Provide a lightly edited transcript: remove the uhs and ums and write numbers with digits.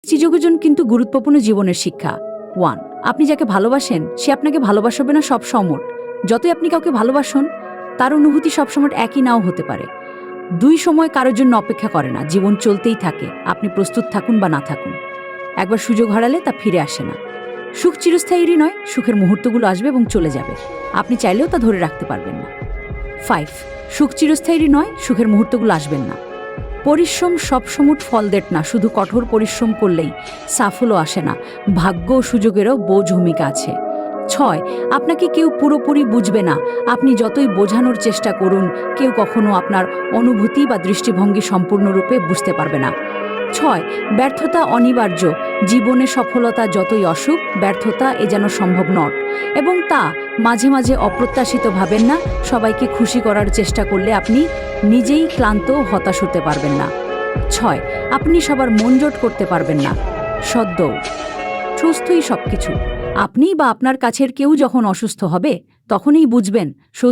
চিজোগোজন কিন্তু গুরুত্বপূর্ণ জীবনের শিক্ষা। 1, আপনি যাকে ভালোবাসেন সে আপনাকে ভালোবাসবে না সব সময়। যতই আপনি কাউকে ভালোবাসুন, তার অনুভূতি সবসময় একই নাও হতে পারে। 2, সময় কারোর জন্য অপেক্ষা করে না, জীবন চলতেই থাকে, আপনি প্রস্তুত থাকুন বা না থাকুন। একবার সুযোগ হারালে তা ফিরে আসে না। সুখ চিরস্থায়ী নয়, সুখের মুহূর্তগুলো আসবে এবং চলে যাবে, আপনি চাইলেও তা ধরে রাখতে পারবেন না। 5, সুখ চিরস্থায়ী নয়, সুখের মুহূর্তগুলো আসবেন না। পরিশ্রম সবসময় ফল দেয় না, শুধু কঠোর পরিশ্রম করলেই সাফল্য আসে না, ভাগ্য ও সুযোগেরও বোঝ ভূমিকা আছে। 6, আপনাকে কেউ পুরোপুরি বুঝবে না, আপনি যতই বোঝানোর চেষ্টা করুন, কেউ কখনো আপনার অনুভূতি বা দৃষ্টিভঙ্গি সম্পূর্ণরূপে বুঝতে পারবে না। 6, ব্যর্থতা অনিবার্য, জীবনে সফলতা যতই অসুখ, ব্যর্থতা এ যেন সম্ভব নয়, এবং তা মাঝে মাঝে অপ্রত্যাশিত ভাবেন না। সবাইকে খুশি করার চেষ্টা করলে আপনি নিজেই ক্লান্ত ও হতাশ হতে পারবেন না। 6, আপনি সবার মন জোট করতে পারবেন না। সদ্য সুস্থই সবকিছু। আপনি বা আপনার কাছের কেউ যখন অসুস্থ হবে, তখনই বুঝবেন সুস্থ